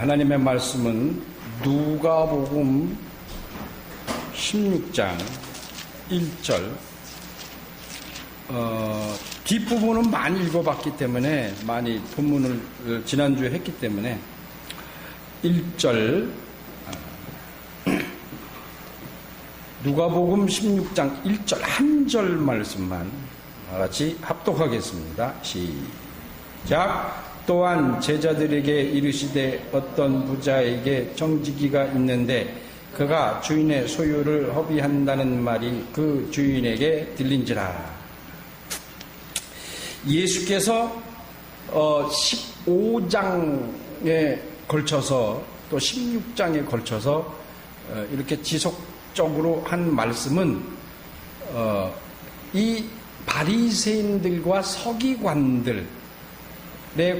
하나님의 말씀은 누가복음 16장 1절 뒷부분은 많이 읽어봤기 때문에 많이 본문을 지난주에 했기 때문에 1절 누가복음 16장 1절 한 절 말씀만 같이 합독하겠습니다. 시작. 또한 제자들에게 이르시되 어떤 부자에게 정직이가 있는데 그가 주인의 소유를 허비한다는 말이 그 주인에게 들린지라. 예수께서 15장에 걸쳐서 또 16장에 걸쳐서 이렇게 지속적으로 한 말씀은 이 바리새인들과 서기관들에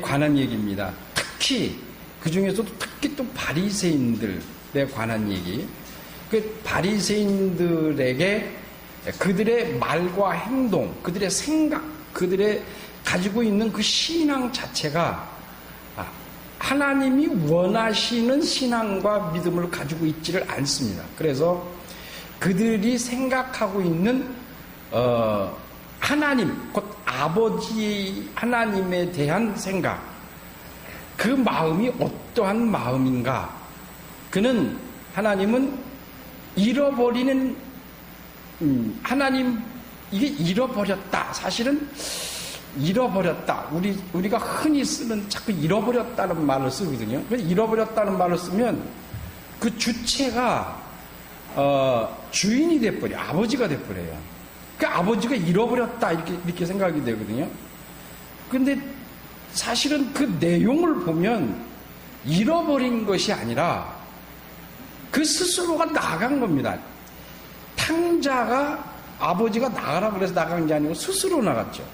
관한 얘기입니다. 특히 그 중에서도 특히 또 바리새인들에 관한 얘기. 그 바리새인들에게 그들의 말과 행동, 그들의 생각, 그들의 가지고 있는 그 신앙 자체가 하나님이 원하시는 신앙과 믿음을 가지고 있지를 않습니다. 그래서 그들이 생각하고 있는 하나님, 곧 아버지 하나님에 대한 생각, 그 마음이 어떠한 마음인가? 하나님은 잃어버리는, 하나님, 이게 잃어버렸다. 사실은 잃어버렸다. 우리가 흔히 쓰는 자꾸 잃어버렸다는 말을 쓰거든요. 잃어버렸다는 말을 쓰면 그 주체가, 주인이 돼버려. 아버지가 돼버려요. 그 아버지가 잃어버렸다. 이렇게 생각이 되거든요. 근데 사실은 그 내용을 보면 잃어버린 것이 아니라 그 스스로가 나간 겁니다. 탕자가 아버지가 나가라 그래서 나간 게 아니고 스스로 나갔죠.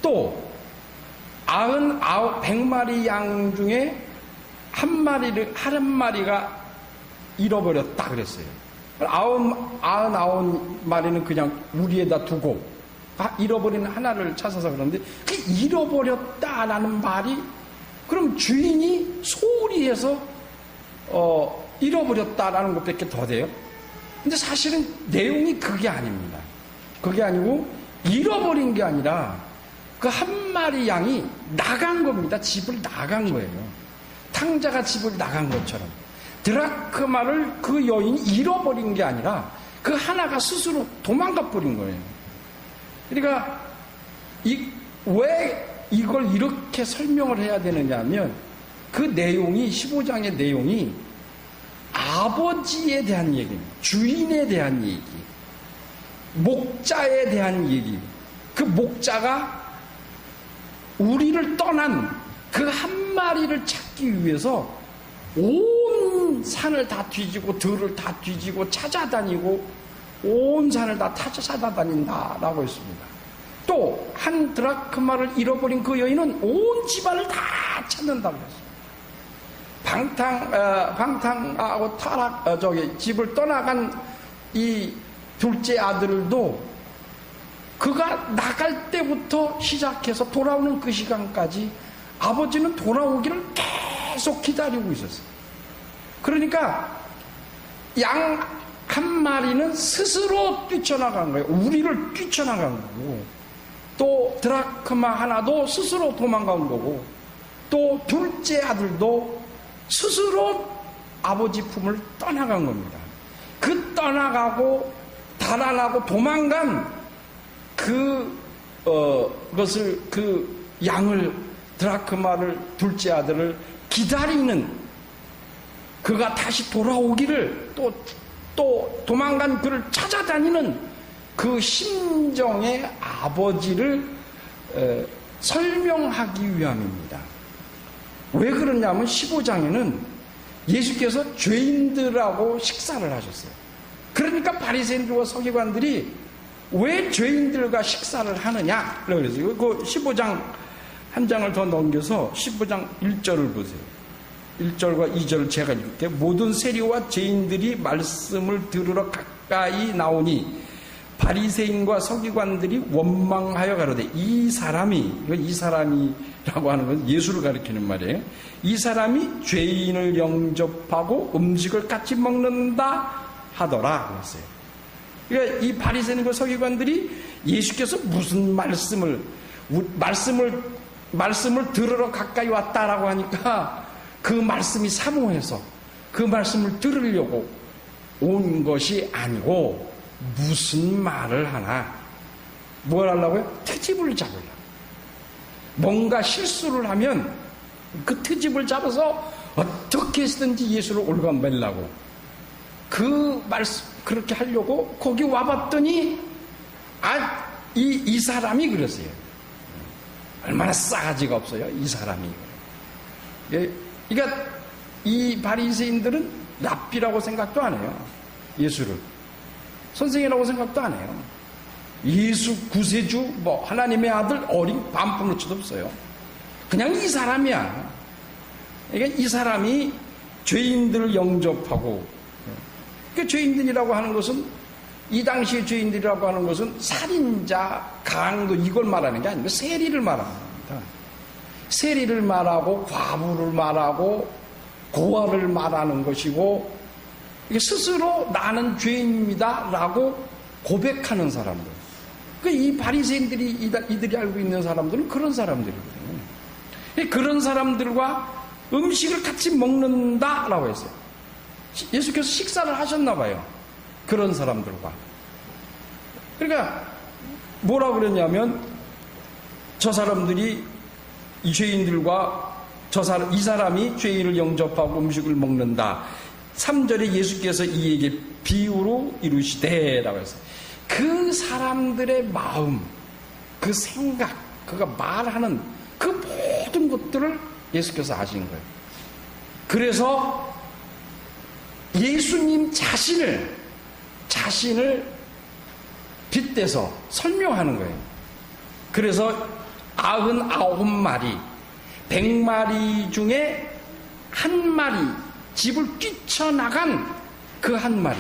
또 100마리 양 중에 한 마리가 잃어버렸다 그랬어요. 99마리는 그냥 우리에다 두고 잃어버린 하나를 찾아서 그러는데 그 잃어버렸다라는 말이 그럼 주인이 소홀히 해서 잃어버렸다라는 것밖에 더 돼요? 근데 사실은 내용이 그게 아닙니다. 그게 아니고 잃어버린 게 아니라 그 한 마리 양이 나간 겁니다. 집을 나간 거예요. 탕자가 집을 나간 것처럼 드라크마를 그 여인이 잃어버린 게 아니라 그 하나가 스스로 도망가 버린 거예요. 그러니까 왜 이걸 이렇게 설명을 해야 되느냐 하면 그 내용이 15장의 내용이 아버지에 대한 얘기입니다. 주인에 대한 얘기, 목자에 대한 얘기. 그 목자가 우리를 떠난 그 한 마리를 찾기 위해서 온 산을 다 뒤지고 들을 다 뒤지고 찾아다니고 온 산을 다 찾아다닌다라고 했습니다. 또 한 드라크마를 잃어버린 그 여인은 온 집안을 다 찾는다고 했습니다. 방탕하고 집을 떠나간 이 둘째 아들도 그가 나갈 때부터 시작해서 돌아오는 그 시간까지 아버지는 돌아오기를 계속 기다리고 있었어요. 그러니까 양 한 마리는 스스로 뛰쳐나간 거예요. 우리를 뛰쳐나간 거고, 또 드라크마 하나도 스스로 도망간 거고, 또 둘째 아들도 스스로 아버지 품을 떠나간 겁니다. 그 떠나가고 달아나고 도망간 그것을 그 양을 드라크마를 둘째 아들을 기다리는 그가 다시 돌아오기를 또 도망간 그를 찾아다니는 그 심정의 아버지를 설명하기 위함입니다. 왜 그러냐면 15장에는 예수께서 죄인들하고 식사를 하셨어요. 그러니까 바리새인들과 서기관들이 왜 죄인들과 식사를 하느냐? 그래서 그 15장 한 장을 더 넘겨서 15장 1절을 보세요. 1절과 2절을 제가 읽을게요. 모든 세리와 죄인들이 말씀을 들으러 가까이 나오니 바리새인과 서기관들이 원망하여 가로되 이 사람이라고 하는 건 예수를 가리키는 말이에요. 이 사람이 죄인을 영접하고 음식을 같이 먹는다 하더라 그랬어요. 그러니까 이 바리새인과 서기관들이 예수께서 무슨 말씀을 들으러 가까이 왔다라고 하니까 그 말씀이 사모해서 그 말씀을 들으려고 온 것이 아니고 무슨 말을 하나, 뭘 하려고요? 트집을 잡으려고. 뭔가 실수를 하면 그 트집을 잡아서 어떻게 해서든지 예수를 올가매려고 그 말씀 그렇게 하려고 거기 와봤더니 이 사람이 그러세요. 얼마나 싸가지가 없어요, 이 사람이. 그러니까 이 바리새인들은 랍비라고 생각도 안 해요. 예수를 선생이라고 생각도 안 해요. 예수 구세주 하나님의 아들 어린 반푼어치도 없어요. 그냥 이 사람이야. 그러니까 이 사람이 죄인들을 영접하고, 그 죄인들이라고 하는 것은, 이 당시의 죄인들이라고 하는 것은 살인자, 강도 이걸 말하는 게 아니고 세리를 말합니다. 세리를 말하고 과부를 말하고 고아를 말하는 것이고, 이게 스스로 나는 죄인입니다 라고 고백하는 사람들. 이 바리새인들이 이들이 알고 있는 사람들은 그런 사람들이거든요. 그런 사람들과 음식을 같이 먹는다라고 했어요. 예수께서 식사를 하셨나 봐요. 그런 사람들과. 그러니까 뭐라 그랬냐면, 저 사람들이 이 죄인들과 이 사람이 죄인을 영접하고 음식을 먹는다. 3절에 예수께서 이에게 비유로 이루시되라고 했어요. 그 사람들의 마음, 그 생각, 그가 말하는 그 모든 것들을 예수께서 아신 거예요. 그래서 예수님 자신을 빗대서 설명하는 거예요. 그래서 99마리, 100마리 중에 한 마리, 집을 뛰쳐나간 그 한 마리,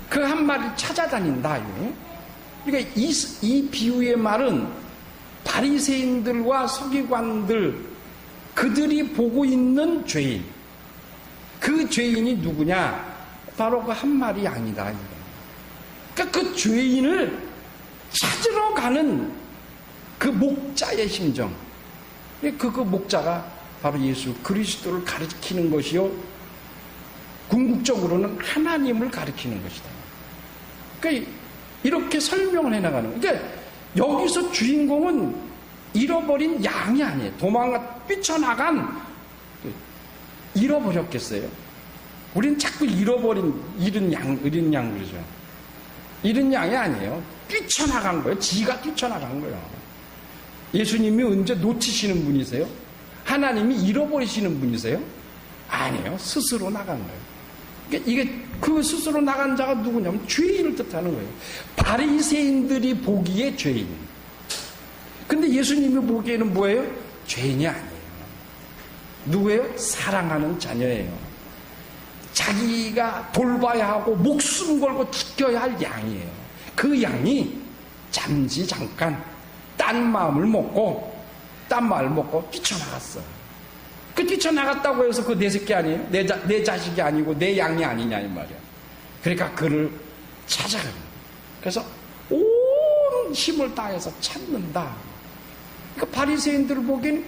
그 한 마리 찾아다닌다. 그러니까 이 비유의 말은 바리새인들과 서기관들, 그들이 보고 있는 죄인, 그 죄인이 누구냐? 바로 그 한 마리 양이다. 그러니까 그 죄인을 찾으러 가는 그 목자의 심정, 그 목자가 바로 예수 그리스도를 가리키는 것이요, 궁극적으로는 하나님을 가리키는 것이다. 그러니까 이렇게 설명을 해나가는 거예요. 그러니까 여기서 주인공은 잃어버린 양이 아니에요. 뛰쳐나간, 잃어버렸겠어요? 우리는 자꾸 잃은 양 그러죠. 잃은 양이 아니에요. 뛰쳐나간 거예요. 지가 뛰쳐나간 거예요. 예수님이 언제 놓치시는 분이세요? 하나님이 잃어버리시는 분이세요? 아니에요. 스스로 나간 거예요. 그러니까 이게 그 스스로 나간 자가 누구냐면 죄인을 뜻하는 거예요. 바리새인들이 보기에 죄인. 근데 예수님이 보기에는 뭐예요? 죄인이 아니에요. 누구예요? 사랑하는 자녀예요. 자기가 돌봐야 하고 목숨 걸고 지켜야 할 양이에요. 그 양이 잠시 잠깐 딴 마음을 먹고 뛰쳐나갔어. 그 뛰쳐나갔다고 해서 그 내 새끼 아니에요? 내 자식이 아니고 내 양이 아니냐 이 말이야. 그러니까 그를 찾아가는 거예요. 그래서 온 힘을 다해서 찾는다. 그러니까 바리새인들을 보기엔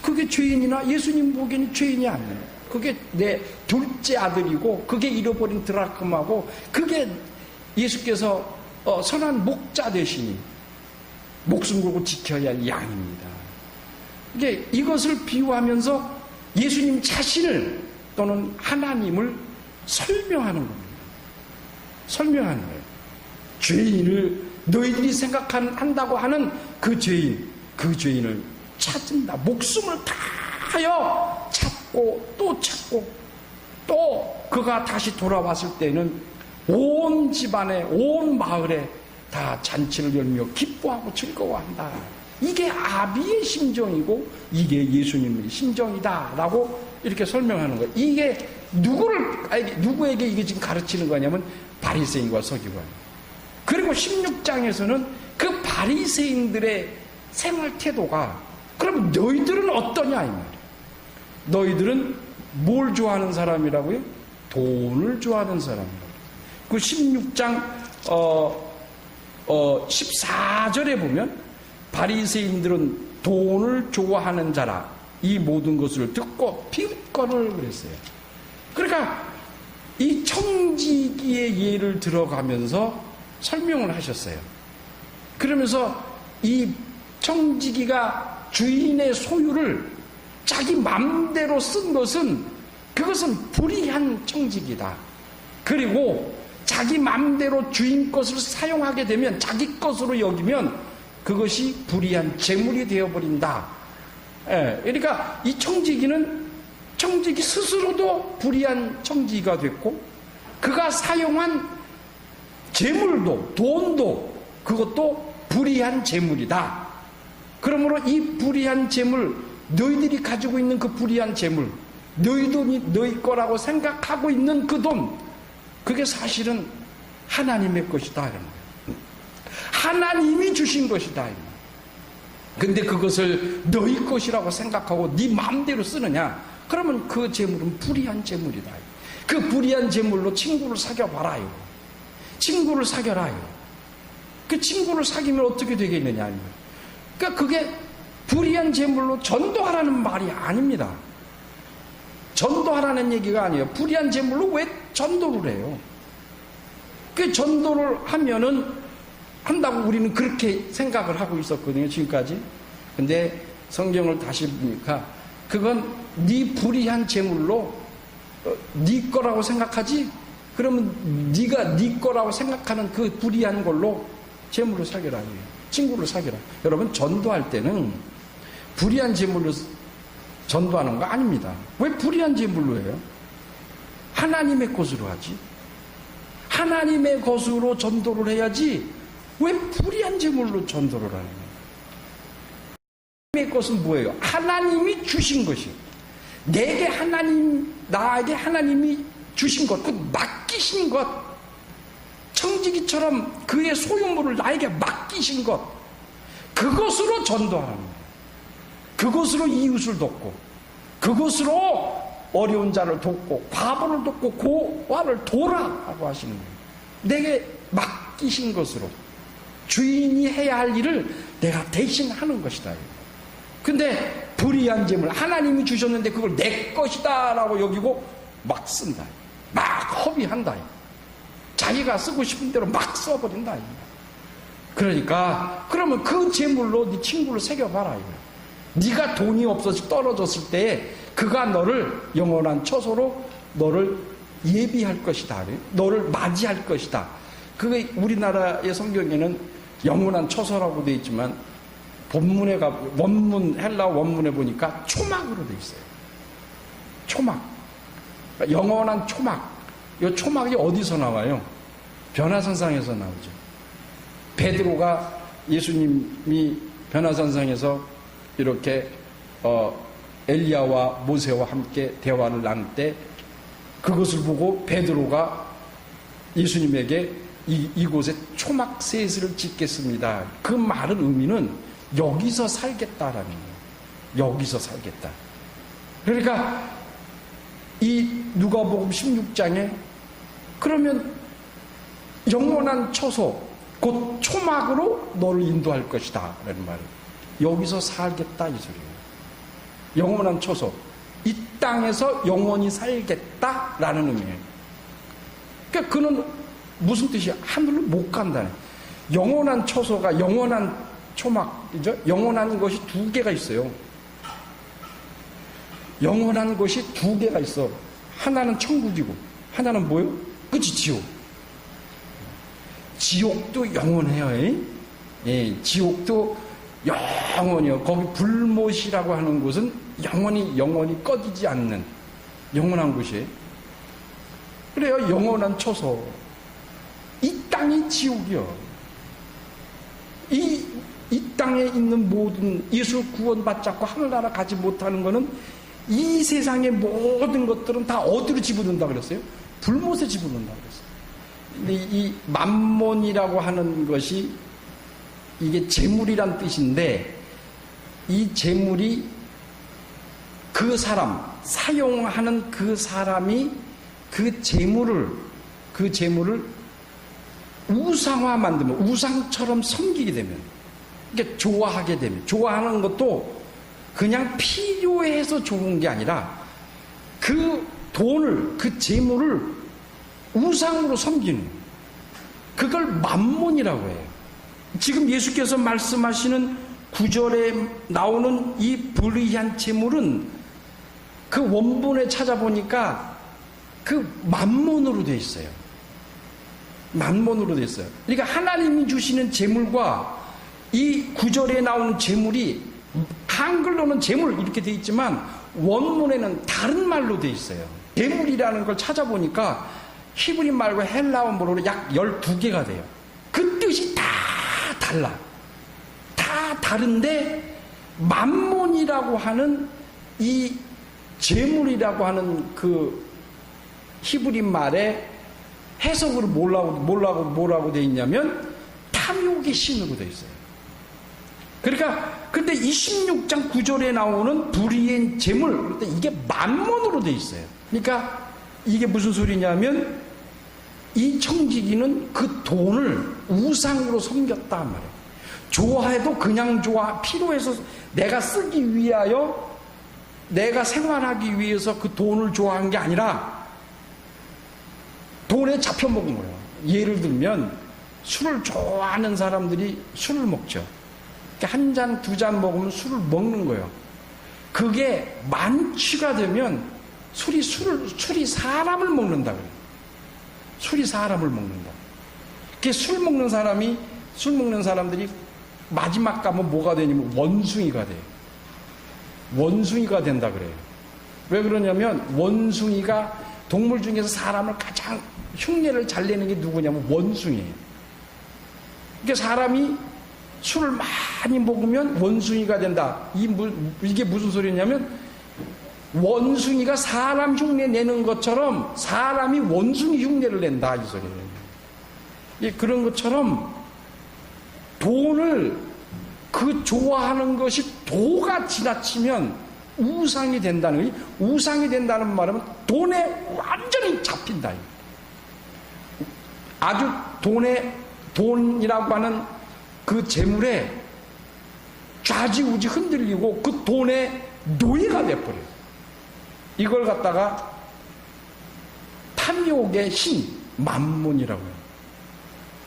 그게 죄인이나 예수님 보기에는 죄인이 아니에요. 그게 내 둘째 아들이고 그게 잃어버린 드라크마고 그게 예수께서 선한 목자 되시니 목숨 걸고 지켜야 할 양입니다. 이것을 비유하면서 예수님 자신을 또는 하나님을 설명하는 겁니다. 설명하는 거예요. 죄인을 너희들이 생각한다고 하는 그 죄인을 찾는다. 목숨을 다하여 찾고 또 그가 다시 돌아왔을 때는 온 집안에 온 마을에 다 잔치를 열며 기뻐하고 즐거워한다. 이게 아비의 심정이고 이게 예수님의 심정이다 라고 이렇게 설명하는 거예요. 이게 누구에게 이게 지금 가르치는 거냐면 바리새인과 서기관. 그리고 16장에서는 그 바리새인들의 생활 태도가, 그럼 너희들은 어떠냐 이 말이에요. 너희들은 뭘 좋아하는 사람이라고요? 돈을 좋아하는 사람이라고. 그 16장 14절에 보면 바리새인들은 돈을 좋아하는 자라 이 모든 것을 듣고 비웃거늘 그랬어요. 그러니까 이 청지기의 예를 들어가면서 설명을 하셨어요. 그러면서 이 청지기가 주인의 소유를 자기 맘대로 쓴 것은, 그것은 불의한 청지기다. 그리고 자기 맘대로 주인 것을 사용하게 되면, 자기 것으로 여기면 그것이 불의한 재물이 되어버린다. 그러니까 이 청지기 스스로도 불의한 청지기가 됐고, 그가 사용한 재물도, 돈도, 그것도 불의한 재물이다. 그러므로 이 불의한 재물, 너희들이 가지고 있는 그 불의한 재물, 너희 돈이 너희 거라고 생각하고 있는 그 돈, 그게 사실은 하나님의 것이다. 하나님이 주신 것이다. 근데 그것을 너희 것이라고 생각하고 네 마음대로 쓰느냐? 그러면 그 재물은 불의한 재물이다. 그 불의한 재물로 친구를 사귀어봐라요. 친구를 사귀어라요. 그 친구를 사귀면 어떻게 되겠느냐? 그러니까 그게 불의한 재물로 전도하라는 말이 아닙니다. 전도하라는 얘기가 아니에요. 불의한 재물로 왜 전도를 해요? 그 전도를 한다고 우리는 그렇게 생각을 하고 있었거든요, 지금까지. 근데 성경을 다시 보니까 그건 네 불의한 재물로 네 거라고 생각하지? 그러면 네가 네 거라고 생각하는 그 불의한 걸로 재물을 사귀라. 친구를 사귀라. 여러분, 전도할 때는 불의한 재물로 전도하는 거 아닙니다. 왜 불의한 재물로 해요? 하나님의 것으로 하지. 하나님의 것으로 전도를 해야지 왜 불의한 재물로 전도를 하는 거예요? 하나님의 것은 뭐예요? 하나님이 주신 것이에요. 나에게 하나님이 주신 것, 그 맡기신 것, 청지기처럼 그의 소유물을 나에게 맡기신 것, 그것으로 전도하는 거예요. 그것으로 이웃을 돕고, 그것으로 어려운 자를 돕고, 과부를 돕고, 고아를 도라라고 하시는 거예요. 내게 맡기신 것으로 주인이 해야 할 일을 내가 대신 하는 것이다. 근데 불의한 재물, 하나님이 주셨는데 그걸 내 것이다 라고 여기고 막 쓴다. 막 허비한다. 자기가 쓰고 싶은 대로 막 써버린다. 그러니까 그러면 그 재물로 네 친구를 새겨봐라. 네가 돈이 없어서 떨어졌을 때 그가 너를 영원한 처소로 너를 예비할 것이다. 너를 맞이할 것이다. 그게 우리나라의 성경에는 영원한 처소라고 되어 있지만 본문에 헬라 원문에 보니까 초막으로 되어 있어요. 초막. 그러니까 영원한 초막. 이 초막이 어디서 나와요? 변화산상에서 나오죠. 베드로가 예수님이 변화산상에서 이렇게 엘리야와 모세와 함께 대화를 나눌 때 그것을 보고 베드로가 예수님에게 이곳에 초막셋을 짓겠습니다. 그 말은 의미는 여기서 살겠다라는 거예요. 여기서 살겠다. 그러니까 이 누가복음 16장에 그러면 영원한 처소, 곧 초막으로 너를 인도할 것이다 라는 말이에요. 여기서 살겠다 이 소리예요. 영원한 처소, 이 땅에서 영원히 살겠다라는 의미예요. 그러니까 그는 무슨 뜻이야? 하늘로 못 간다네. 영원한 처소가 영원한 초막이죠. 영원한 것이 두 개가 있어요. 영원한 것이 두 개가 있어. 하나는 천국이고 하나는 뭐요? 그치, 지옥. 지옥도 영원해요. 예, 지옥도 영원히요. 거기 불못이라고 하는 곳은 영원히 꺼지지 않는 영원한 곳이에요. 그래요. 영원한 처소. 이 땅이 지옥이요. 이 땅에 있는 모든 예수 구원받지 않고 하늘나라 가지 못하는 것은 이 세상의 모든 것들은 다 어디로 집어넣는다 그랬어요? 불못에 집어넣는다 그랬어요. 근데 이 만몬이라고 하는 것이 이게 재물이란 뜻인데, 이 재물이 그 사람, 사용하는 그 사람이 그 재물을 우상화 만들면, 우상처럼 섬기게 되면, 그러니까 좋아하게 되면, 좋아하는 것도 그냥 필요해서 좋은 게 아니라 그 돈을, 그 재물을 우상으로 섬기는, 그걸 만몬이라고 해요. 지금 예수께서 말씀하시는 9절에 나오는 이 불의한 재물은 그 원본에 찾아보니까 그 만몬으로 되어 있어요. 만몬으로 되어 있어요. 그러니까 하나님이 주시는 재물과 이 9절에 나오는 재물이, 한글로는 재물 이렇게 되어 있지만 원문에는 다른 말로 되어 있어요. 재물이라는 걸 찾아보니까 히브리 말과 헬라어로 약 12개가 돼요. 그 뜻이 다 달라. 다 다른데 만몬이라고 하는 이 재물이라고 하는 그 히브리 말의 해석으로 뭐라고 되어 있냐면 탐욕의 신으로 되어 있어요. 그러니까 근데 26장 9절에 나오는 불의의 재물, 이게 만몬으로 되어 있어요. 그러니까 이게 무슨 소리냐면 이 청지기는 그 돈을 우상으로 섬겼단 말이에요. 좋아해도 그냥 좋아, 필요해서 내가 쓰기 위하여, 내가 생활하기 위해서 그 돈을 좋아한 게 아니라 돈에 잡혀먹은 거예요. 예를 들면 술을 좋아하는 사람들이 술을 먹죠. 한 잔, 두 잔 먹으면 술을 먹는 거예요. 그게 만취가 되면 술이 사람을 먹는다 그래요. 술이 사람을 먹는다. 술 먹는 사람들이 마지막 가면 뭐가 되냐면 원숭이가 돼요. 원숭이가 된다 그래요. 왜 그러냐면 원숭이가 동물 중에서 사람을 가장 흉내를 잘 내는 게 누구냐면 원숭이에요. 그러니까 사람이 술을 많이 먹으면 원숭이가 된다. 이게 무슨 소리냐면 원숭이가 사람 흉내 내는 것처럼 사람이 원숭이 흉내를 낸다, 이 소리예요. 그런 것처럼 돈을, 그 좋아하는 것이 도가 지나치면 우상이 된다는 거예요. 우상이 된다는 말은 돈에 완전히 잡힌다. 아주 돈이라고 하는 그 재물에 좌지우지 흔들리고 그 돈의 노예가 돼버려요. 이걸 갖다가 탐욕의 신, 만몬이라고 해요.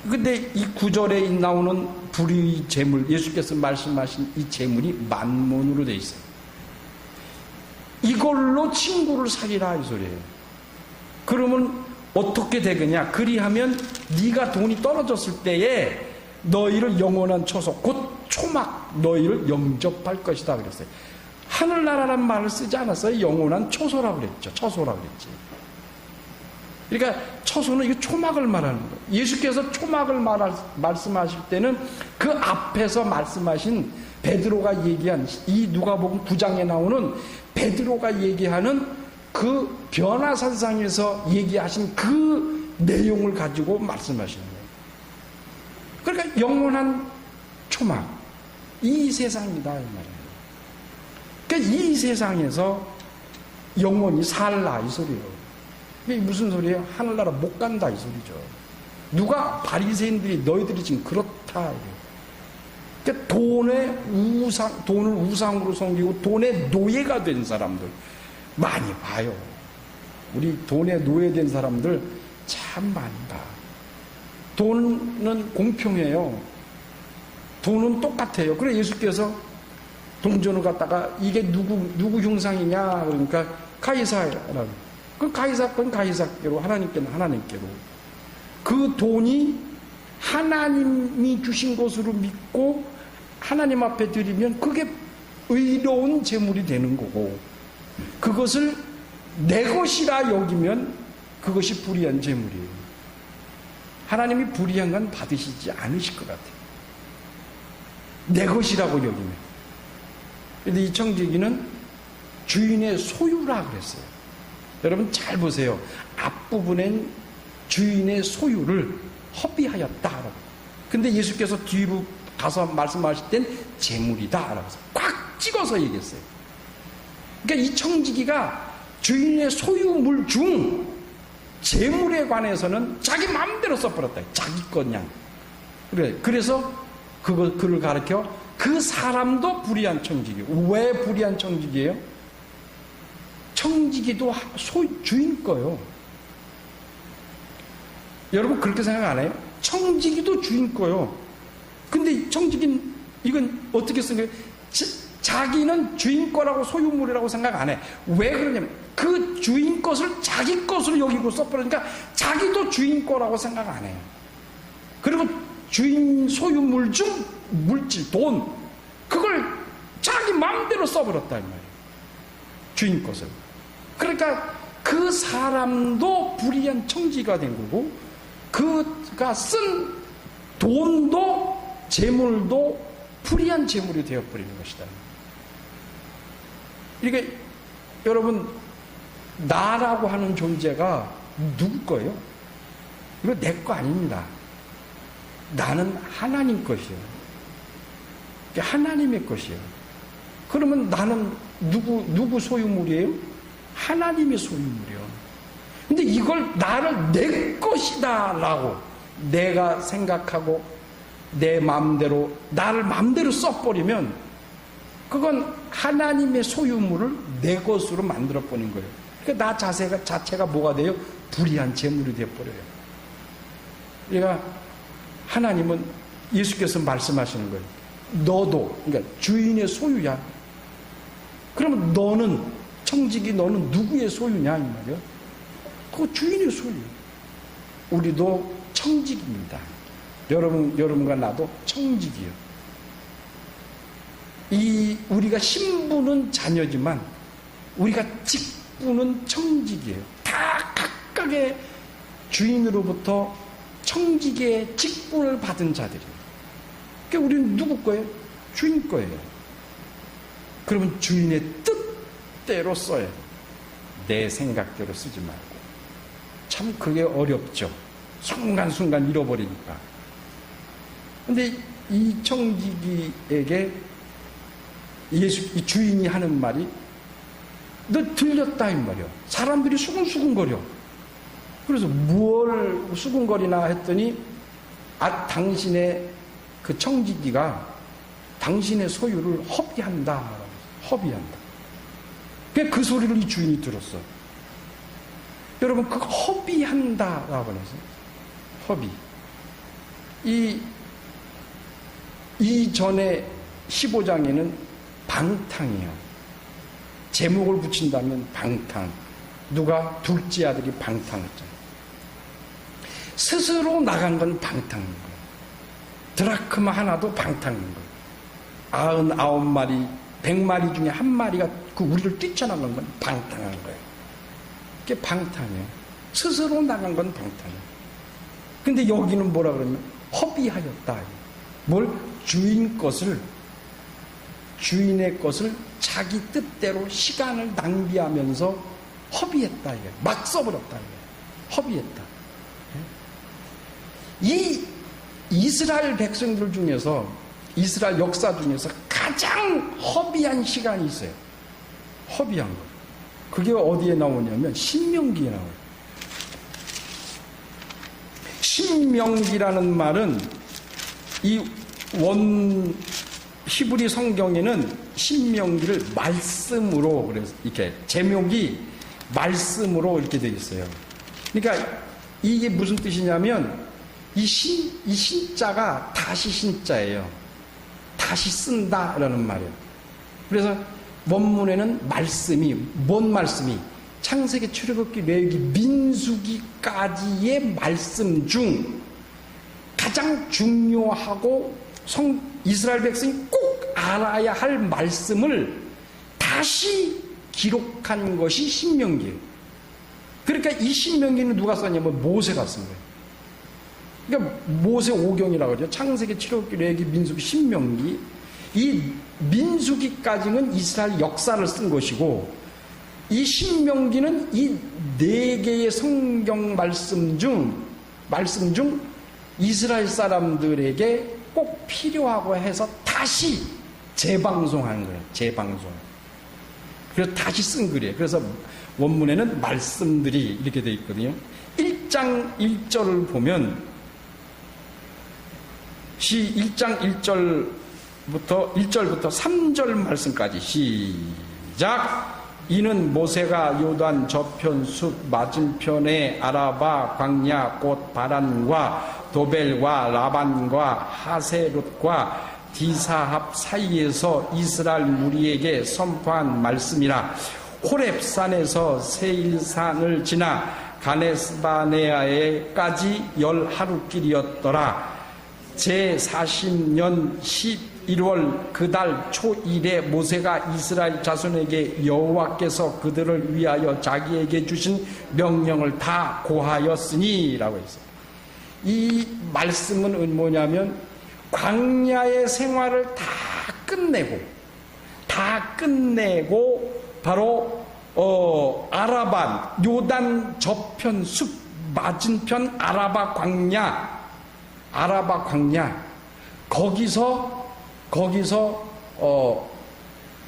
근데 이 9절에 나오는 불의 재물, 예수께서 말씀하신 이 재물이 만몬으로 되어 있어요. 이걸로 친구를 사귀라, 이 소리예요. 그러면 어떻게 되겠냐? 그리하면 네가 돈이 떨어졌을 때에 너희를 영원한 처소, 곧 초막 너희를 영접할 것이다 그랬어요. 하늘나라란 말을 쓰지 않았어요. 영원한 초소라고 그랬죠. 처소라고 그랬지. 그러니까 처소는 이거 초막을 말하는 거예요. 예수께서 초막을 말씀하실 때는 그 앞에서 말씀하신 베드로가 얘기한, 이 누가복음 9장에 나오는 베드로가 얘기하는 그 변화산상에서 얘기하신 그 내용을 가지고 말씀하시는 거예요. 그러니까 영원한 초막, 이 세상이다, 이 말이에요. 그러니까 이 세상에서 영원히 살라, 이 소리예요. 이게 무슨 소리예요? 하늘나라 못 간다, 이 소리죠. 누가? 바리새인들이, 너희들이 지금 그렇다. 그러니까 돈을 우상으로 섬기고 돈의 노예가 된 사람들 많이 봐요. 우리 돈의 노예된 사람들 참 많이 봐. 돈은 공평해요. 돈은 똑같아요. 그래 예수께서 동전을 갖다가 이게 누구 형상이냐 그러니까 가이사라고. 그 가이사 건 가이사께로, 하나님께는 하나님께로. 그 돈이 하나님이 주신 것으로 믿고 하나님 앞에 드리면 그게 의로운 재물이 되는 거고, 그것을 내 것이라 여기면 그것이 불의한 재물이에요. 하나님이 불의한 건 받으시지 않으실 것 같아요. 내 것이라고 여기면. 그런데 이 청지기는 주인의 소유라 그랬어요. 여러분 잘 보세요. 앞부분엔 주인의 소유를 허비하였다. 근데 예수께서 뒤로 가서 말씀하실 땐 재물이다 라고 꽉 찍어서 얘기했어요. 그러니까 이 청지기가 주인의 소유물 중 재물에 관해서는 자기 마음대로 써버렸다. 자기 것냥. 그래서 그를 가르쳐 그 사람도 불의한 청지기예요. 왜 불의한 청지기예요? 청지기도 주인 거요. 여러분 그렇게 생각 안 해요? 청지기도 주인 거요. 근데 청지기는 이건 어떻게 쓴 거예요? 자기는 주인 거라고 소유물이라고 생각 안 해. 왜 그러냐면 그 주인 것을 자기 것으로 여기고 써버리니까 자기도 주인 거라고 생각 안 해요. 그리고 주인 소유물 중 물질, 돈, 그걸 자기 마음대로 써버렸다 이 말이에요. 주인 것을. 그러니까 그 사람도 불의한 청지가 된 거고 그가 쓴 돈도 재물도 불의한 재물이 되어버리는 것이다. 그러니까 여러분 나라고 하는 존재가 누구 거예요? 이거 내 거 아닙니다. 나는 하나님 것이에요. 하나님의 것이에요. 그러면 나는 누구 소유물이에요? 하나님의 소유물이에요. 근데 이걸 나를 내 것이다 라고 내가 생각하고 내 마음대로 나를 마음대로 써버리면 그건 하나님의 소유물을 내 것으로 만들어버린 거예요. 그러니까 나 자체가 뭐가 돼요? 불의한 재물이 되어버려요. 그러니까 하나님은 예수께서 말씀하시는 거예요. 너도 그러니까 주인의 소유야. 그러면 너는 청지기 너는 누구의 소유냐 이 말이에요. 그거 주인의 소유. 우리도 청지기입니다. 여러분과 나도 청지기예요. 우리가 신부는 자녀지만 우리가 직분은 청지기예요. 다 각각의 주인으로부터 청지기의 직분을 받은 자들이에요. 그러니까 우리는 누구 거예요? 주인 거예요. 그러면 주인의 뜻대로 써요. 내 생각대로 쓰지 말고. 참 그게 어렵죠. 순간순간 잃어버리니까. 근데 이 청지기에게 이 주인이 하는 말이 너 들렸다 이 말이야. 사람들이 수근수근거려. 그래서 뭘 수근거리나 했더니 당신의 그 청지기가 당신의 소유를 허비한다. 허비한다. 그 소리를 이 주인이 들었어. 여러분 그 허비한다라고 해서 허비. 이 전에 15장에는 방탕이에요. 제목을 붙인다면 방탕. 누가 둘째 아들이 방탕했잖아요. 스스로 나간 건 방탕인 거예요. 드라크마 하나도 방탕인 거예요. 99마리, 100마리 중에 한 마리가 그 우리를 뛰쳐나간 건 방탕한 거예요. 그게 방탕이에요. 스스로 나간 건 방탕이에요. 근데 여기는 뭐라 그러냐면 허비하였다. 뭘? 주인의 것을 자기 뜻대로 시간을 낭비하면서 허비했다. 이게 막 써버렸다. 이게 허비했다. 이 이스라엘 백성들 중에서 이스라엘 역사 중에서 가장 허비한 시간이 있어요. 허비한 거. 그게 어디에 나오냐면 신명기에 나와요. 신명기라는 말은 이 히브리 성경에는 신명기를 말씀으로 그래서 이렇게 제목이 말씀으로 이렇게 되어 있어요. 그러니까 이게 무슨 뜻이냐면 이 신자가 다시 신자예요. 다시 쓴다라는 말이에요. 그래서 원문에는 말씀이 뭔 말씀이 창세기, 출애굽기, 레위기, 민수기까지의 말씀 중 가장 중요하고 이스라엘 백성이 꼭 알아야 할 말씀을 다시 기록한 것이 신명기예요. 그러니까 이 신명기는 누가 썼냐면 모세가 쓴 거예요. 그러니까 모세 오경이라고 그러죠. 창세기, 출애굽기, 레위기, 민수기, 신명기. 이 민수기까지는 이스라엘 역사를 쓴 것이고 이 신명기는 이 네 개의 성경 말씀 중 말씀 중 이스라엘 사람들에게 꼭 필요하고 해서 다시 재방송한 거예요. 재방송. 그래서 다시 쓴 글이에요. 그래서 원문에는 말씀들이 이렇게 되어 있거든요. 1장 1절을 보면 1장 1절부터 3절 말씀까지 시작. 이는 모세가 요단 저편 숲 맞은편에 아라바 광야 곧 바란과 도벨과 라반과 하세롯과 디사합 사이에서 이스라엘 무리에게 선포한 말씀이라. 호렙산에서 세일산을 지나 가네스바네아에까지 10하루길이었더라. 제40년 11월 그달 초1에 모세가 이스라엘 자손에게 여호와께서 그들을 위하여 자기에게 주신 명령을 다 고하였으니 라고 했어요. 이 말씀은 뭐냐면 광야의 생활을 다 끝내고 바로 아라반 요단 저편 숲 맞은편 아라바 광야 거기서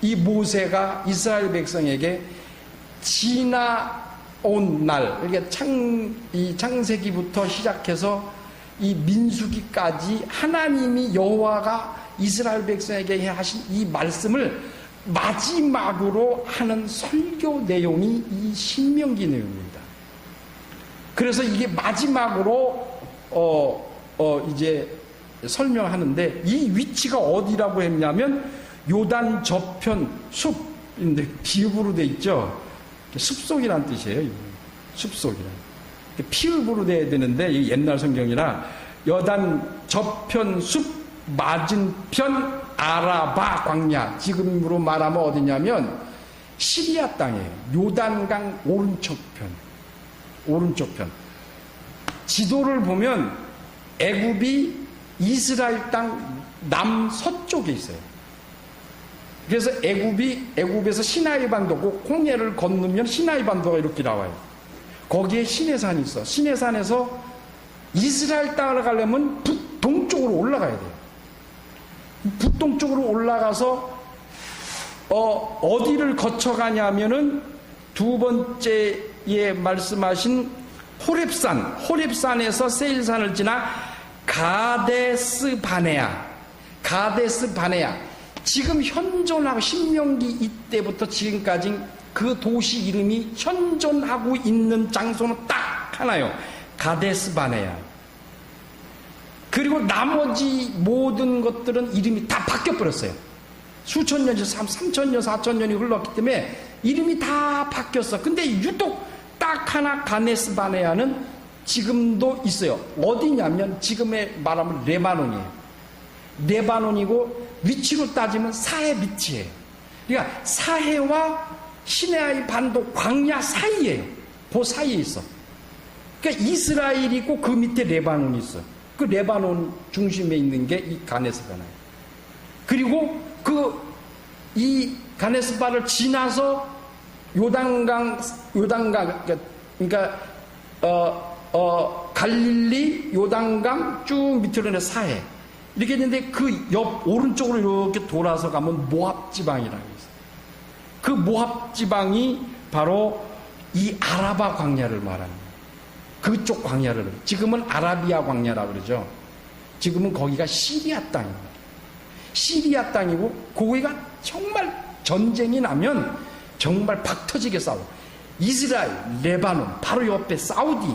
이 모세가 이스라엘 백성에게 지나온 날, 이게 창세기부터 시작해서 이 민수기까지 하나님이 여호와가 이스라엘 백성에게 하신 이 말씀을 마지막으로 하는 설교 내용이 이 신명기 내용입니다. 그래서 이게 마지막으로 이제 설명하는데, 이 위치가 어디라고 했냐면 요단 저편 숲인데 비읍으로 돼 있죠. 숲속이란 뜻이에요. 숲속이란. 피읍으로 돼야 되는데 이 옛날 성경이라 요단 저편 숲 맞은편 아라바 광야, 지금으로 말하면 어디냐면 시리아 땅이에요. 요단강 오른쪽 편. 지도를 보면 애굽이 이스라엘 땅 남서쪽에 있어요. 그래서 애굽에서 시나이 반도고 홍해를 건너면 시나이 반도가 이렇게 나와요. 거기에 시내산이 있어. 시내산에서 이스라엘 땅을 가려면 북동쪽으로 올라가야 돼요. 북동쪽으로 올라가서 어디를 거쳐가냐면은 두 번째에 말씀하신 호렙산에서 세일산을 지나 가데스 바네아. 지금 현존하고 신명기 이때부터 지금까지 그 도시 이름이 현존하고 있는 장소는 딱 하나요. 가데스 바네아. 그리고 나머지 모든 것들은 이름이 다 바뀌어버렸어요. 수천 년, 3,000년, 4,000년이 흘렀기 때문에 이름이 다 바뀌었어. 근데 유독 딱 하나 가데스 바네아는 지금도 있어요. 어디냐면 지금의 말하면 레바논이고 위치로 따지면 사해 밑이에요. 그러니까 사해와 시내아이 반도 광야 사이에요. 그 사이에 있어. 그러니까 이스라엘이 있고 그 밑에 레바논이 있어. 그 레바논 중심에 있는 게 이 가네스바나예요. 그리고 이 가네스바를 지나서 요단강 그러니까 갈릴리 요단강 쭉 밑으로 내 사해 이렇게 있는데 그 옆 오른쪽으로 이렇게 돌아서 가면 모압 지방이라고 있어요. 그 모압 지방이 바로 이 아라바 광야를 말합니다. 그쪽 광야를 지금은 아라비아 광야라고 그러죠. 지금은 거기가 시리아 땅입니다. 시리아 땅이고 거기가 정말 전쟁이 나면 정말 박터지게 싸워. 이스라엘, 레바논, 바로 옆에 사우디,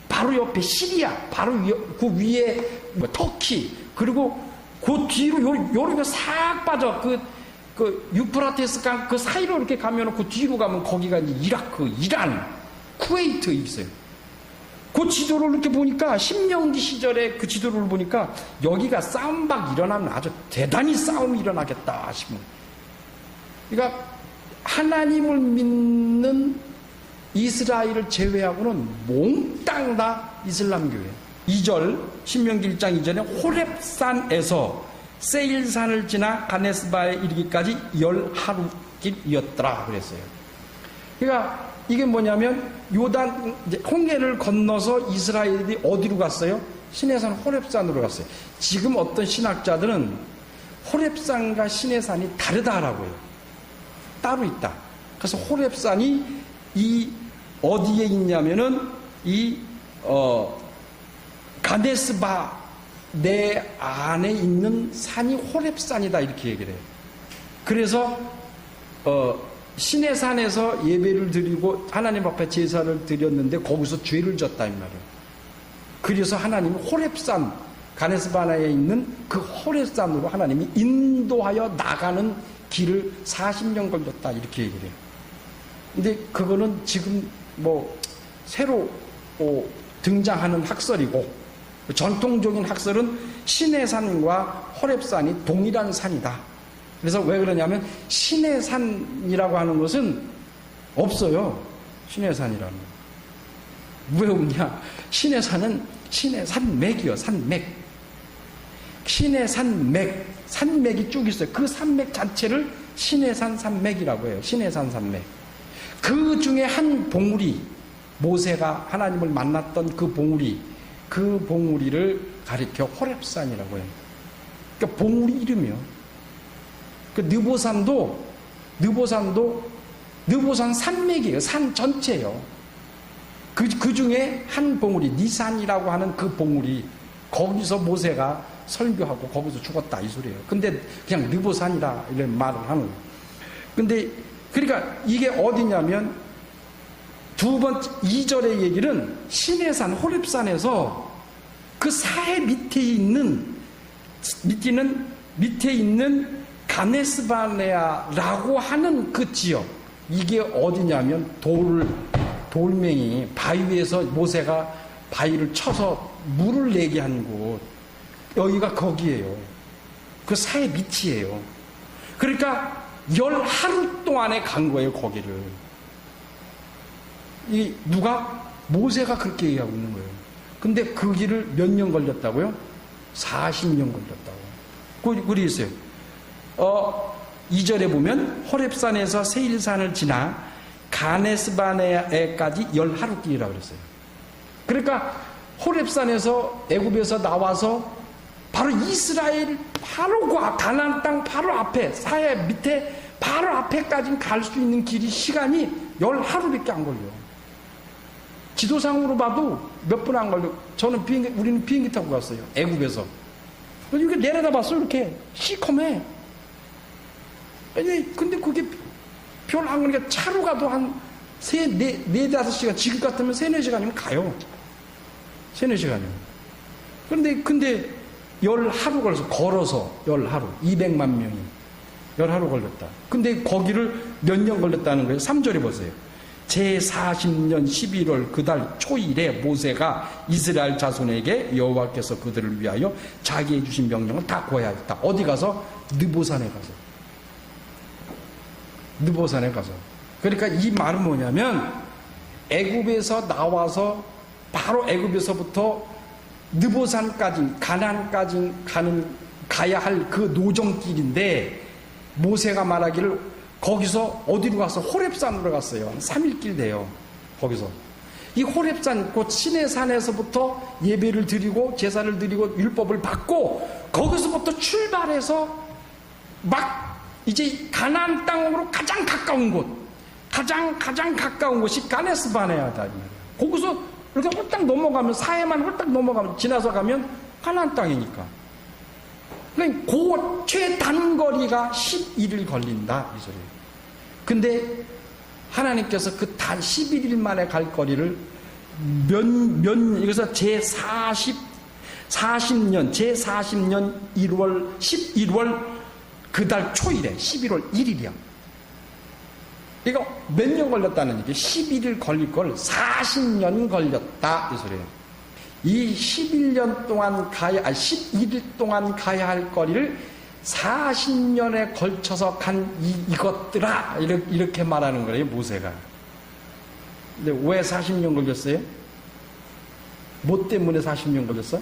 바로 옆에 시리아, 바로 그 위에 터키, 그리고 그 뒤로 요렇게 싹 빠져. 그 유프라테스 강 그 사이로 이렇게 가면 그 뒤로 가면 거기가 이제 이라크, 이란, 쿠웨이트 있어요. 그 지도를 이렇게 보니까 신명기 시절에 그 지도를 보니까 여기가 싸움박 일어나면 아주 대단히 싸움이 일어나겠다 싶은. 그러니까 하나님을 믿는 이스라엘을 제외하고는 몽땅 다 이슬람교예요. 2절 신명기 1장 2절에 호렙산에서 세일산을 지나 가네스바에 이르기까지 10하루길이었더라 그랬어요. 그러니까 이게 뭐냐면 요단 이제 홍해를 건너서 이스라엘이 어디로 갔어요? 시내산 호렙산으로 갔어요. 지금 어떤 신학자들은 호렙산과 시내산이 다르다라고 해요. 따로 있다. 그래서 호렙산이 이 어디에 있냐면은 이 가데스바 내 안에 있는 산이 호렙산이다 이렇게 얘기를 해요. 그래서 시내산에서 예배를 드리고 하나님 앞에 제사를 드렸는데 거기서 죄를 졌다 이 말이에요. 그래서 하나님이 호렙산 가데스바나에 있는 그 호렙산으로 하나님이 인도하여 나가는 길을 40년 걸렸다 이렇게 얘기를 해요. 근데 그거는 지금 뭐 새로 등장하는 학설이고 전통적인 학설은 시내산과 호렙산이 동일한 산이다. 그래서 왜 그러냐면 시내산이라고 하는 것은 없어요. 시내산이라는 왜 없냐? 시내산은 시내산맥이요. 산맥. 시내산맥. 산맥이 쭉 있어요. 그 산맥 자체를 시내산 산맥이라고 해요. 시내산 산맥. 그 중에 한 봉우리, 모세가 하나님을 만났던 그 봉우리를 가리켜 호렙산이라고 해요. 그러니까 봉우리 이름이요. 그 느보산 산맥이에요. 산 전체요. 그 중에 한 봉우리, 니산이라고 하는 그 봉우리, 거기서 모세가 설교하고 거기서 죽었다 이 소리예요. 근데 그냥 느보산이라 이런 말을 하는 거예요. 근데 그러니까 이게 어디냐면 두 번째 2절의 얘기는 시내산 호렙산에서 그 사해 밑에 있는 가네스바네아라고 하는 그 지역, 이게 어디냐면 돌멩이 바위 위에서 모세가 바위를 쳐서 물을 내게 한 곳, 여기가 거기에요. 그 사해 밑이에요. 그러니까 10하루 동안에 간 거예요, 거기를. 모세가 그렇게 얘기하고 있는 거예요. 근데 그 길을 몇 년 걸렸다고요? 40년 걸렸다고. 그리 있어요. 2절에 보면 호렙산에서 세일산을 지나 가네스바네아에까지 10하루 길이라고 그랬어요. 그러니까 호렙산에서 애굽에서 나와서 바로 이스라엘 바로 가나안 땅 바로 앞에 사해 밑에 바로 앞에까지 갈 수 있는 길이 시간이 10하루밖에 안 걸려요. 지도상으로 봐도 몇 분 안 걸려. 우리는 비행기 타고 갔어요. 애굽에서. 이렇게 내려다 봤어요. 이렇게 시커매. 근데 그게 별 안 걸리니까 차로 가도 한 4-5시간, 지금 같으면 3-4시간이면 가요. 3-4시간이면. 근데 10하루 걸려서, 걸어서 10하루, 200만 명이 10하루 걸렸다. 근데 거기를 몇 년 걸렸다는 거예요. 3절에 보세요. 제40년 11월 그달 초일에 모세가 이스라엘 자손에게 여호와께서 그들을 위하여 자기의 주신 명령을 다 고하였다. 어디 가서? 느보산에 가서. 그러니까 이 말은 뭐냐면 애굽에서 나와서 바로 애굽에서부터 느보산까지 가나안까지 가야 할 그 노정길인데 모세가 말하기를 거기서 어디로 가서 호렙산으로 갔어요. 한 3일길 돼요. 거기서. 이 호렙산, 곧 시내산에서부터 예배를 드리고 제사를 드리고 율법을 받고 거기서부터 출발해서 막 이제 가나안 땅으로 가장 가까운 곳, 가장 가까운 곳이 가네스바네아다. 거기서 이렇게 홀딱 넘어가면, 사해만 홀딱 넘어가면, 지나서 가면 가나안 땅이니까. 그러니까 그 최단거리가 11일 걸린다 이 소리예요. 근데 하나님께서 그 단 11일 만에 갈 거리를 여기서 제40년 11월 그달 초일에 11월 1일이야. 이거 몇 년 걸렸다는 얘기? 11일 걸릴 걸 40년 걸렸다 이 소리예요. 이 11년 동안 11일 동안 가야 할 거리를 40년에 걸쳐서 간 이것들아 이렇게 말하는 거예요, 모세가. 근데 왜 40년 걸렸어요? 뭐 때문에 40년 걸렸어?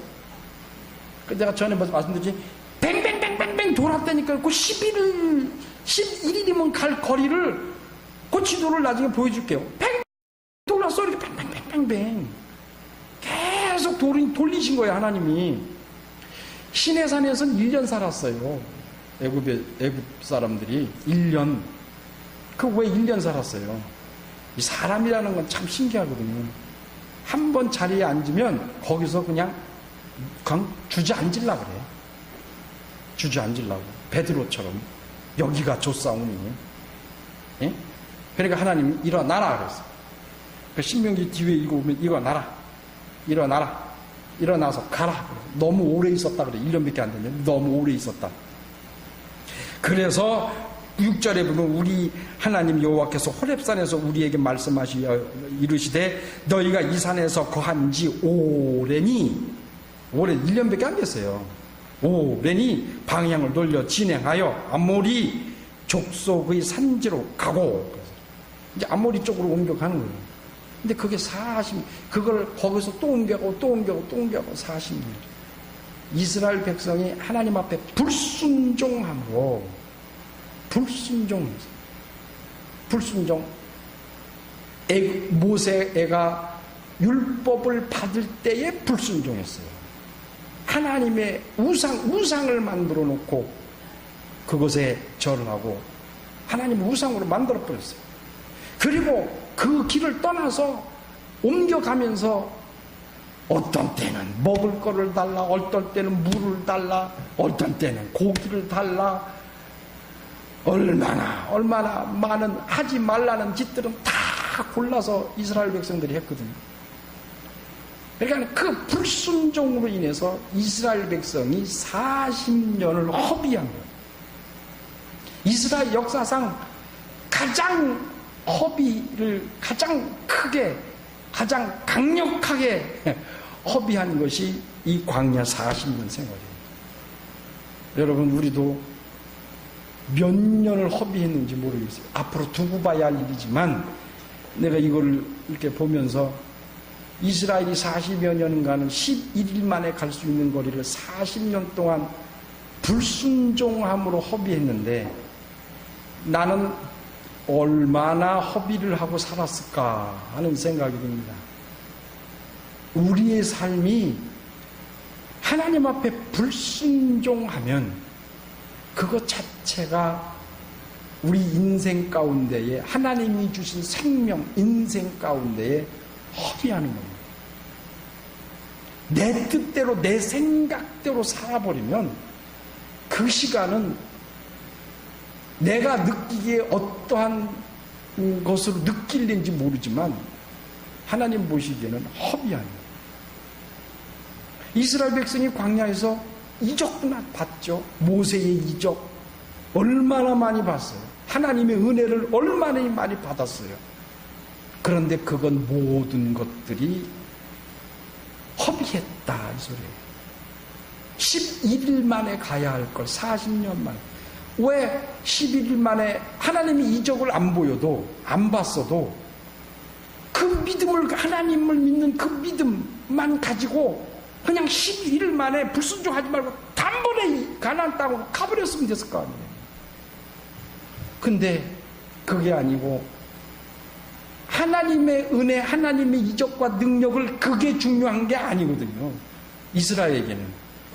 내가 전에 말씀드렸지, 뱅뱅뱅뱅뱅 돌았다니까. 그 11일이면 갈 거리를 그 지도를 나중에 보여줄게요. 뱅뱅뱅 계속 돌리신 거예요. 하나님이. 시내산에서는 1년 살았어요. 애굽 사람들이 1년. 그 왜 1년 살았어요? 이 사람이라는 건 참 신기하거든요. 한 번 자리에 앉으면 거기서 그냥 주저앉으려고 그래요. 주저앉으려고. 베드로처럼. 여기가 좋사오니. 예? 그러니까 하나님이 일어나라 그랬어요. 그 신명기 뒤에 읽어보면 일어나라. 일어나서 가라. 너무 오래 있었다 그래. 1년밖에 안 됐는데 너무 오래 있었다. 그래서 6절에 보면 우리 하나님 여호와께서 호렙산에서 우리에게 말씀하시어 이르시되 너희가 이 산에서 거한 지 오래니, 올해 1년밖에 안 됐어요. 오래니 방향을 돌려 진행하여 아모리 족속의 산지로 가고, 이제 아모리 쪽으로 옮겨가는 거예요. 근데 그게 그걸 거기서 또 옮겨가고 40년. 이스라엘 백성이 하나님 앞에 불순종. 모세가 율법을 받을 때에 불순종했어요. 하나님의 우상을 만들어 놓고 그것에 절을 하고 하나님의 우상으로 만들어 버렸어요. 그리고 그 길을 떠나서 옮겨가면서 어떤 때는 먹을 거를 달라, 어떤 때는 물을 달라, 어떤 때는 고기를 달라, 얼마나 많은 하지 말라는 짓들은 다 골라서 이스라엘 백성들이 했거든요. 그러니까 그 불순종으로 인해서 이스라엘 백성이 40년을 허비한 거예요. 이스라엘 역사상 가장 허비를 가장 크게, 가장 강력하게 허비한 것이 이 광야 40년 생활이에요. 여러분, 우리도 몇 년을 허비했는지 모르겠어요. 앞으로 두고 봐야 할 일이지만 내가 이걸 이렇게 보면서 이스라엘이 40여 년간은 11일 만에 갈 수 있는 거리를 40년 동안 불순종함으로 허비했는데 나는 얼마나 허비를 하고 살았을까 하는 생각이 듭니다. 우리의 삶이 하나님 앞에 불순종하면 그것 자체가 우리 인생 가운데에 하나님이 주신 생명, 인생 가운데에 허비하는 겁니다. 내 뜻대로, 내 생각대로 살아버리면 그 시간은 내가 느끼기에 어떠한 것으로 느낄는지 모르지만 하나님 보시기에는 허비한 거예요. 이스라엘 백성이 광야에서 이적도 봤죠. 모세의 이적 얼마나 많이 봤어요. 하나님의 은혜를 얼마나 많이 받았어요. 그런데 그건 모든 것들이 허비했다 이 소리예요. 11일 만에 가야 할 걸 40년 만에. 왜 11일 만에 하나님이 이적을 안 보여도, 안 봤어도 그 믿음을, 하나님을 믿는 그 믿음만 가지고 그냥 11일 만에 불순종하지 말고 단번에 가나안 땅으로 가버렸으면 됐을 거 아니에요. 근데 그게 아니고 하나님의 은혜, 하나님의 이적과 능력을, 그게 중요한 게 아니거든요. 이스라엘에게는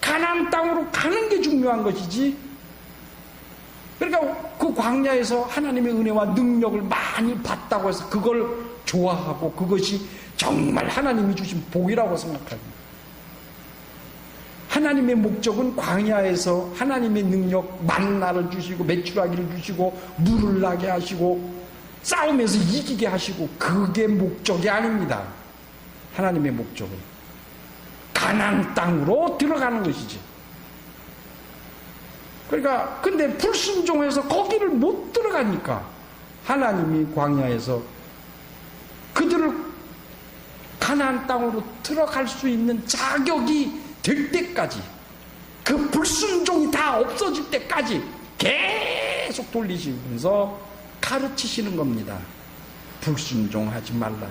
가나안 땅으로 가는 게 중요한 것이지. 그러니까 그 광야에서 하나님의 은혜와 능력을 많이 받다고 해서 그걸 좋아하고 그것이 정말 하나님이 주신 복이라고 생각합니다. 하나님의 목적은 광야에서 하나님의 능력, 만나를 주시고 메추라기를 주시고 물을 나게 하시고 싸움에서 이기게 하시고, 그게 목적이 아닙니다. 하나님의 목적은 가나안 땅으로 들어가는 것이지. 그러니까 근데 불순종해서 거기를 못 들어가니까 하나님이 광야에서 그들을 가나안 땅으로 들어갈 수 있는 자격이 될 때까지, 그 불순종이 다 없어질 때까지 계속 돌리시면서 가르치시는 겁니다. 불순종하지 말라.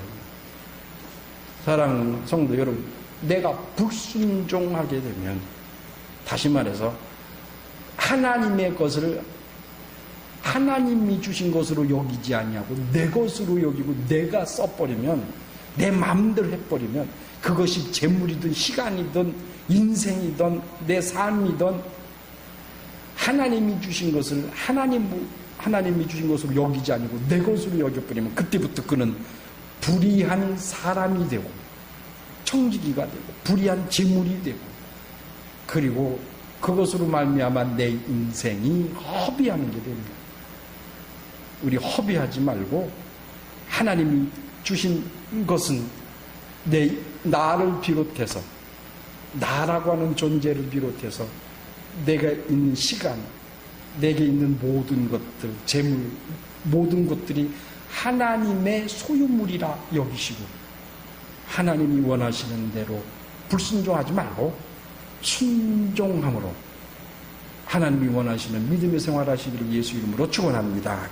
사랑하는 성도 여러분, 내가 불순종하게 되면, 다시 말해서 하나님의 것을 하나님이 주신 것으로 여기지 아니하고 내 것으로 여기고 내가 써버리면 내 마음대로 해버리면 그것이 재물이든 시간이든 인생이든 내 삶이든 하나님이 주신 것을 하나님이 주신 것으로 여기지 아니고 내 것으로 여겨버리면 그때부터 그는 불의한 사람이 되고 청지기가 되고 불의한 재물이 되고 그리고 그것으로 말미암아 내 인생이 허비하는 게 됩니다. 우리 허비하지 말고 하나님이 주신 것은 나를 비롯해서 나라고 하는 존재를 비롯해서 내가 있는 시간, 내게 있는 모든 것들, 재물, 모든 것들이 하나님의 소유물이라 여기시고 하나님이 원하시는 대로 불순종하지 말고 순종함으로 하나님이 원하시는 믿음의 생활하시기를 예수 이름으로 축원합니다.